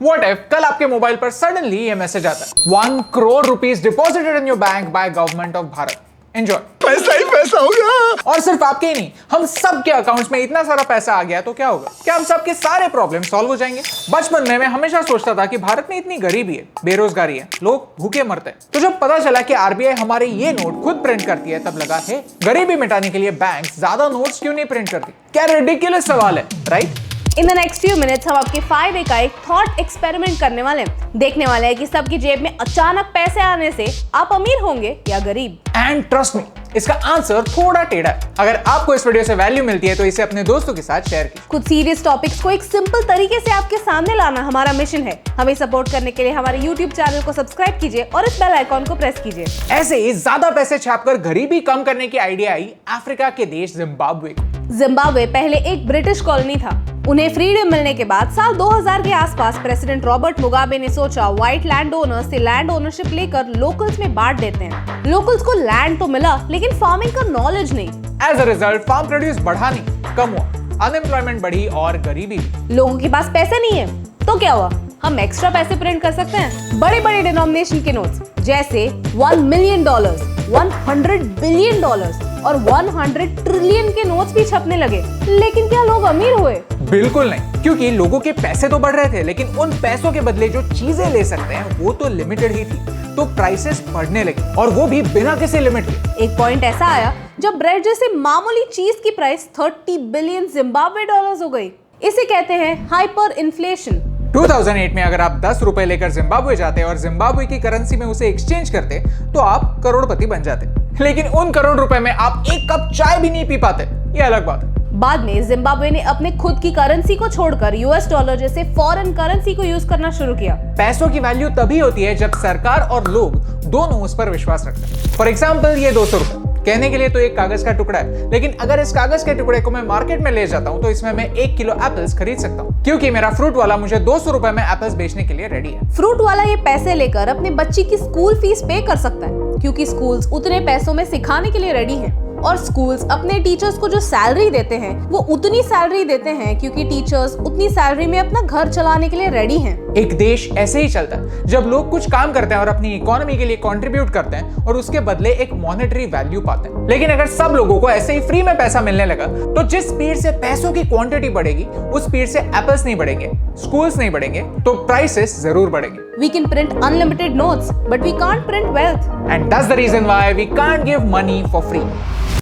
What if कल आपके mobile पर सडनली ये मैसेज आता है 1 crore rupees deposited in your bank by government of Bharat. Enjoy. पैसा ही पैसा होगा। और सिर्फ आपके ही नहीं, हम सब के अकाउंट्स में इतना सारा पैसा आ गया तो क्या होगा? क्या हम सबके सारे प्रॉब्लम सॉल्व हो जाएंगे? बचपन में मैं हमेशा सोचता था कि भारत में इतनी गरीबी है, बेरोजगारी है, लोग भूखे मरते हैं। तो जब पता चला कि आरबीआई हमारे ये नोट खुद प्रिंट करती है, तब लगा है गरीबी मिटाने के लिए बैंक ज्यादा नोट्स क्यों नहीं प्रिंट करती? क्या रिडिकुलस सवाल है, right? In the next few minutes हम आपके 5A का एक थॉट एक्सपेरिमेंट करने वाले हैं। देखने वाले हैं कि सबकी जेब में अचानक पैसे आने से आप अमीर होंगे या गरीब। एंड ट्रस्ट मी, इसका आंसर थोड़ा टेढ़ा है। अगर आपको इस वीडियो से वैल्यू मिलती है तो इसे अपने दोस्तों के साथ शेयर कीजिए। कुछ सीरियस टॉपिक्स को एक सिंपल तरीके से आपके सामने लाना हमारा मिशन है। हमें सपोर्ट करने के लिए हमारे YouTube चैनल को सब्सक्राइब कीजिए और इस बेल आइकॉन को प्रेस कीजिए। ऐसे ही ज्यादा पैसे छापकर गरीबी कम करने की आइडिया आई अफ्रीका के देश जिम्बाब्वे को। जिम्बाब्वे पहले एक ब्रिटिश कॉलोनी था। उन्हें फ्रीडम मिलने के बाद साल 2000 के आसपास प्रेसिडेंट रॉबर्ट मुगाबे ने सोचा व्हाइट लैंड ओनर्स से लैंड ओनरशिप लेकर लोकल्स में बांट देते हैं। लोकल्स को लैंड तो मिला लेकिन फार्मिंग का नॉलेज नहीं। As a result farm produce बढ़ा नहीं, कम हुआ, अनएम्प्लॉयमेंट बढ़ी और गरीबी भी। लोगों के पास पैसे नहीं है तो क्या हुआ? हम एक्स्ट्रा पैसे प्रिंट कर सकते हैं, बड़े बड़े डिनोमिनेशन के नोट्स जैसे $1 मिलियन, $100 बिलियन और 100 ट्रिलियन के नोट्स भी छपने लगे। लेकिन क्या लोग अमीर हुए? बिल्कुल नहीं, क्योंकि लोगों के पैसे तो बढ़ रहे थे लेकिन उन पैसों के बदले जो चीजें ले सकते हैं वो तो लिमिटेड ही थी। तो प्राइसेस बढ़ने लगे और वो भी बिना किसी लिमिट के। एक पॉइंट ऐसा आया जब ब्रेड जैसे मामूली चीज की प्राइस 30 बिलियन जिम्बाब्वे डॉलर्स हो गई। इसे कहते हैं हाइपर इन्फ्लेशन। 2008 में अगर आप 10 रुपए लेकर जिम्बाब्वे जाते और जिम्बाब्वे की करेंसी में उसे एक्सचेंज करते तो आप करोड़पति बन जाते। लेकिन उन करोड़ रुपए में आप एक कप चाय भी नहीं पी पाते, ये अलग बात है। बाद में जिम्बाब्वे ने अपने खुद की करेंसी को छोड़कर यूएस डॉलर जैसे फॉरेन करेंसी को यूज करना शुरू किया। पैसों की वैल्यू तभी होती है जब सरकार और लोग दोनों उस पर विश्वास रखते हैं। फॉर एग्जाम्पल ये 200 रुपए कहने के लिए तो एक कागज का टुकड़ा है, लेकिन अगर इस कागज के टुकड़े को मैं मार्केट में ले जाता हूँ तो इसमें मैं 1 किलो एप्पल्स खरीद सकता हूँ, क्योंकि मेरा फ्रूट वाला मुझे 200 रुपए में एप्पल्स बेचने के लिए रेडी है। फ्रूट वाला ये पैसे लेकर अपने बच्ची की स्कूल फीस पे कर सकता है, क्योंकि स्कूल्स उतने पैसों में सिखाने के लिए रेडी हैं। और स्कूल्स अपने टीचर्स को जो सैलरी देते हैं वो उतनी सैलरी देते हैं क्योंकि टीचर्स उतनी सैलरी में अपना घर चलाने के लिए रेडी हैं। एक देश ऐसे ही चलता है जब लोग कुछ काम करते हैं और अपनी इकोनॉमी के लिए कंट्रीब्यूट करते हैं और उसके बदले एक मॉनेटरी वैल्यू पाते हैं। लेकिन अगर सब लोगों को ऐसे ही फ्री में पैसा मिलने लगा तो जिस स्पीड से पैसों की क्वांटिटी बढ़ेगी उस स्पीड से एप्पल्स नहीं बढ़ेंगे, स्कूल्स नहीं बढ़ेंगे, तो प्राइसेस जरूर बढ़ेंगे। We can print unlimited notes, but we can't print wealth. And that's the reason why we can't give money for free.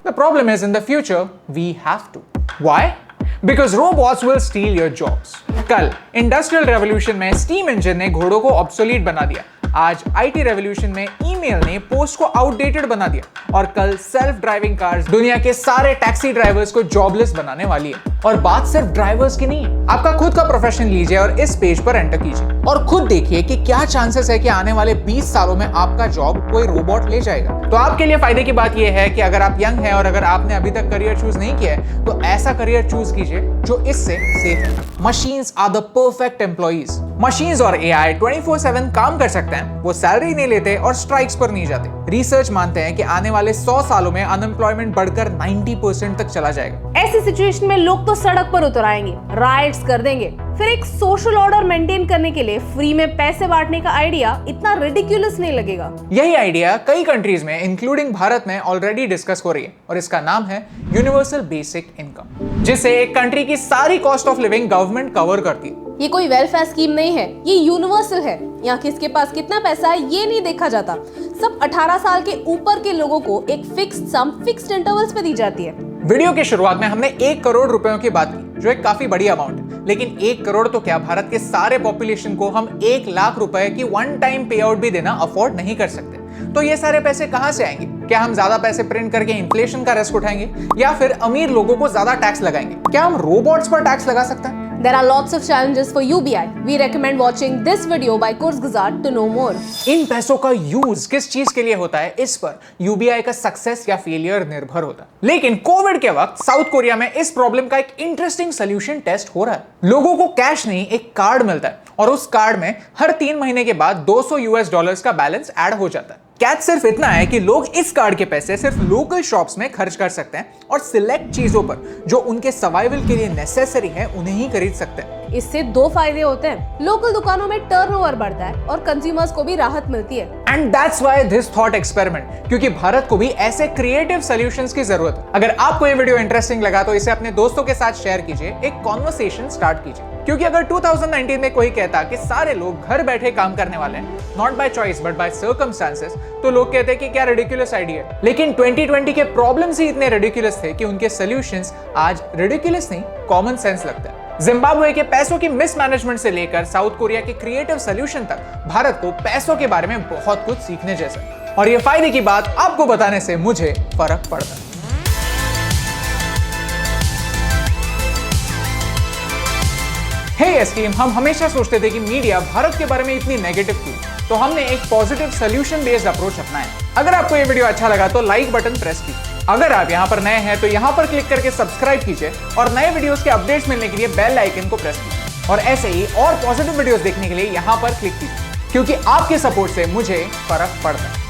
The problem is in the future we have to. Why? Because robots will steal your jobs. कल industrial revolution में steam engine ने घोड़ों को obsolete बना दिया। आज IT revolution में email ने पोस्ट को आउटडेटेड बना दिया और कल सेल्फ ड्राइविंग कार्स दुनिया के सारे टैक्सी ड्राइवर्स को जॉबलेस बनाने वाली है। और बात सिर्फ ड्राइवर्स की नहीं है, आपका खुद का प्रोफेशन लीजिए और इस पेज पर एंटर कीजिए और खुद देखिए कि क्या चांसेस है कि आने वाले 20 सालों में आपका जॉब कोई रोबोट ले जाएगा। तो आपके लिए फायदे की बात यह है कि अगर आप यंग हैं और अगर आपने अभी तक करियर चूज नहीं किया है तो ऐसा करियर चूज कीजिए जो इससे सेफ है। Machines are the perfect employees. Machines और एआई 24/7 काम कर सकते हैं, वो सैलरी नहीं लेते और स्ट्राइक्स पर नहीं जाते। रिसर्च मानते हैं कि आने वाले 100 सालों में अनएम्प्लॉयमेंट बढ़कर 90% तक चला जाएगा। ऐसी सिचुएशन में लोग तो सड़क पर उतर आएंगे, राइट्स कर देंगे। फिर एक सोशल ऑर्डर मेंटेन करने के लिए फ्री में पैसे बांटने का आइडिया इतना रिडिकुलस नहीं लगेगा। यही आइडिया कई कंट्रीज में इंक्लूडिंग भारत में ऑलरेडी डिस्कस हो रही है और इसका नाम है यूनिवर्सल बेसिक इनकम, जिससे एक कंट्री की सारी cost of living government cover करती है। ये कोई वेलफेयर स्कीम नहीं है, ये यूनिवर्सल है। यहाँ किसके पास कितना पैसा है ये नहीं देखा जाता। सब 18 साल के ऊपर के लोगों को एक फिक्स्ड सम फिक्स्ड इंटरवल्स पे दी जाती है। वीडियो के शुरुआत में हमने 1 करोड़ रुपयों की बात की, जो एक काफी बड़ी अमाउंट है। लेकिन 1 करोड़ तो क्या, भारत के सारे पॉपुलेशन को हम 1 लाख रुपए की वन टाइम पे आउट भी देना अफोर्ड नहीं कर सकते। तो ये सारे पैसे कहां से आएंगे? क्या हम ज्यादा पैसे प्रिंट करके इन्फ्लेशन का रिस्क उठाएंगे या फिर अमीर लोगों को ज्यादा टैक्स लगाएंगे? क्या हम रोबोट्स पर टैक्स लगा सकते हैं? There are lots of challenges for UBI. We recommend watching this video by Kurzgesagt to know more. इन पैसों का यूज किस चीज के लिए होता है, इस पर यूबीआई का सक्सेस या फेलियर निर्भर होता है। लेकिन कोविड के वक्त साउथ कोरिया में इस प्रॉब्लम का एक इंटरेस्टिंग सोल्यूशन टेस्ट हो रहा है। लोगों को कैश नहीं, एक कार्ड मिलता है और उस कार्ड में हर 3 महीने के बाद $200 का बैलेंस ऐड हो जाता है। कैच सिर्फ इतना है कि लोग इस कार्ड के पैसे सिर्फ लोकल शॉप्स में खर्च कर सकते हैं और सिलेक्ट चीजों पर जो उनके सर्वाइवल के लिए नेसेसरी है उन्हें ही खरीद सकते हैं। इससे दो फायदे होते हैं, लोकल दुकानों में टर्नओवर बढ़ता है और कंज्यूमर्स को भी राहत मिलती है। And that's why this thought experiment, क्योंकि भारत को भी ऐसे क्रिएटिव सॉल्यूशंस की जरूरत है। अगर आपको ये वीडियो इंटरेस्टिंग लगा तो इसे अपने दोस्तों के साथ शेयर कीजिए, एक कॉन्वर्सेशन स्टार्ट कीजिए। क्योंकि अगर 2019 में कोई कहता कि सारे लोग घर बैठे काम करने वाले हैं, not by choice but by circumstances, तो लोग कहते कि क्या रिडिकुलस आइडिया है। लेकिन 2020 के प्रॉब्लम्स ही इतने रिडिकुलस थे कि उनके सॉल्यूशंस आज रिडिकुलस नहीं, कॉमन सेंस लगता है। जिम्बाब्वे के पैसों की मिसमैनेजमेंट से लेकर साउथ कोरिया के क्रिएटिव सॉल्यूशन तक भारत को पैसों के बारे में बहुत कुछ सीखने जैसा है। और ये फायदे की बात आपको बताने से मुझे फर्क पड़ता है। हे एस्टीम, हम हमेशा सोचते थे कि मीडिया भारत के बारे में इतनी नेगेटिव थी, तो हमने एक पॉजिटिव सॉल्यूशन बेस्ड अप्रोच अपनाया। अगर आपको ये वीडियो अच्छा लगा तो लाइक बटन प्रेस कीजिए। अगर आप यहाँ पर नए हैं तो यहाँ पर क्लिक करके सब्सक्राइब कीजिए और नए वीडियोस के अपडेट्स मिलने के लिए बेल आइकन को प्रेस कीजिए। और ऐसे ही और पॉजिटिव वीडियोस देखने के लिए यहाँ पर क्लिक कीजिए, क्योंकि आपके सपोर्ट से मुझे फर्क पड़ता है।